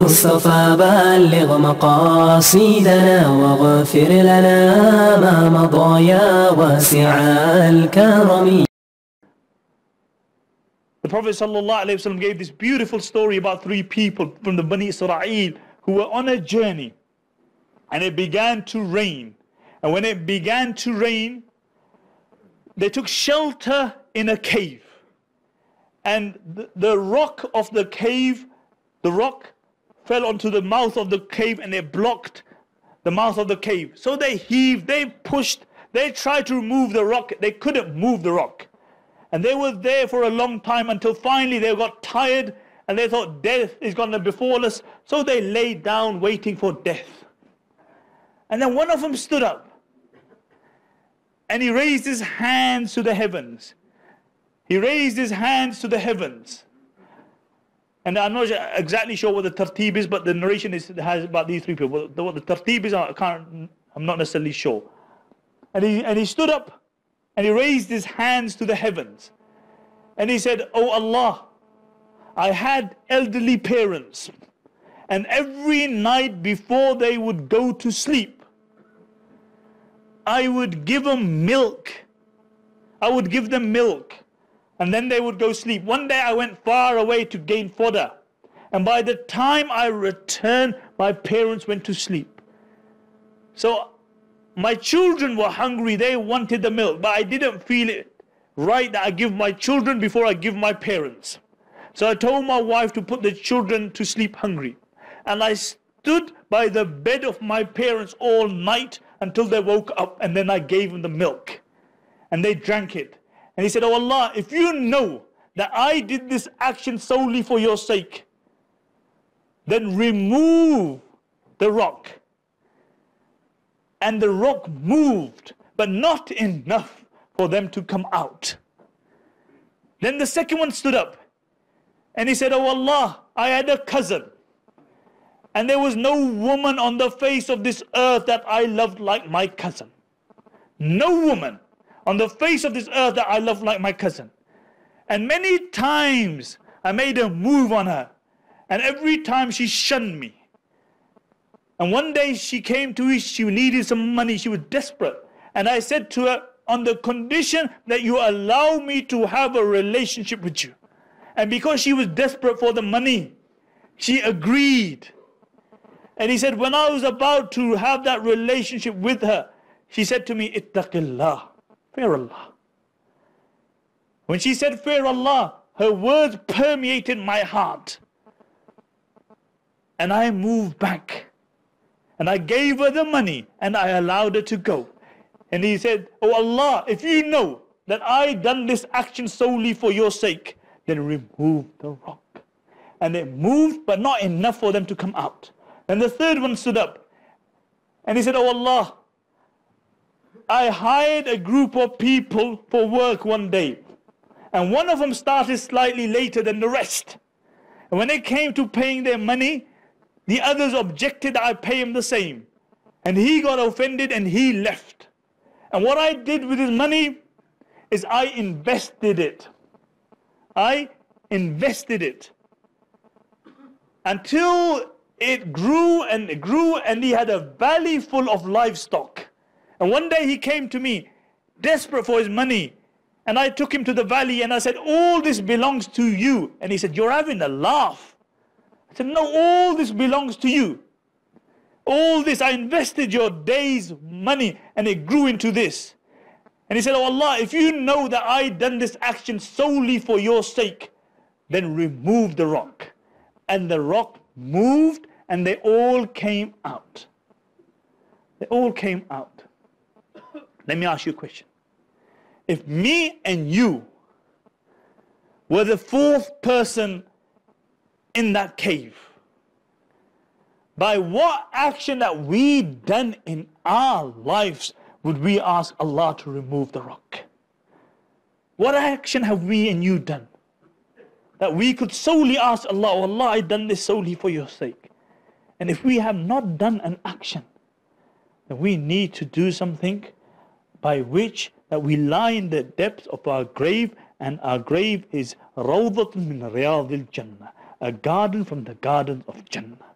مصطفى بلغ مقاصدنا واغفر لنا ما مضى يا واسع الكرم. The Prophet ﷺ gave this beautiful story about three people from the Bani Isra'il who were on a journey, and it began to rain. And when it began to rain, they took shelter in a cave. And the rock of the cave, the rock fell onto the mouth of the cave and it blocked the mouth of the cave. So they heaved, they pushed, they tried to remove the rock. They couldn't move the rock. And they were there for a long time until finally they got tired and they thought death is going to befall us. So they lay down waiting for death. And then one of them stood up and he raised his hands to the heavens. He raised his hands to the heavens. And I'm not exactly sure what the tartib is, but the narration has about these three people. What the tartib is, I'm not necessarily sure. And he stood up and he raised his hands to the heavens. And he said, "Oh Allah, I had elderly parents. And every night before they would go to sleep, I would give them milk. I would give them milk. And then they would go sleep. One day I went far away to gain fodder. And by the time I returned, my parents went to sleep. So my children were hungry. They wanted the milk. But I didn't feel it right that I give my children before I give my parents. So I told my wife to put the children to sleep hungry. And I stood by the bed of my parents all night until they woke up. And then I gave them the milk. And they drank it. And he said, "Oh Allah, if you know that I did this action solely for your sake, then remove the rock." And the rock moved, but not enough for them to come out. Then the second one stood up and he said, "Oh Allah, I had a cousin. And there was no woman on the face of this earth that I loved like my cousin. No woman on the face of this earth that I love like my cousin. And many times I made a move on her. And every time she shunned me. And one day she came to me, she needed some money, she was desperate. And I said to her, on the condition that you allow me to have a relationship with you. And because she was desperate for the money, she agreed. And he said, when I was about to have that relationship with her, she said to me, "Ittaqillah." Fear Allah. When she said fear Allah, her words permeated my heart. And I moved back. And I gave her the money and I allowed her to go. And he said, "Oh Allah, if you know that I done this action solely for your sake, then remove the rock." And it moved, but not enough for them to come out. And the third one stood up. And he said, "Oh Allah, I hired a group of people for work one day. And one of them started slightly later than the rest. And when it came to paying their money, the others objected that I pay him the same. And he got offended and he left. And what I did with his money is I invested it. I invested it. Until it grew and it grew and he had a valley full of livestock. And one day he came to me, desperate for his money. And I took him to the valley and I said, "All this belongs to you." And he said, "You're having a laugh." I said, "No, all this belongs to you. All this, I invested your day's money and it grew into this." And he said, "Oh Allah, if you know that I done this action solely for your sake, then remove the rock." And the rock moved and they all came out. They all came out. Let me ask you a question. If me and you were the fourth person in that cave, by what action that we done in our lives would we ask Allah to remove the rock? What action have we and you done that we could solely ask Allah, "Oh Allah, I done this solely for your sake"? And if we have not done an action, then we need to do something by which that we lie in the depths of our grave, and our grave is Rawdatun min Riyadil Jannah, a garden from the gardens of Jannah.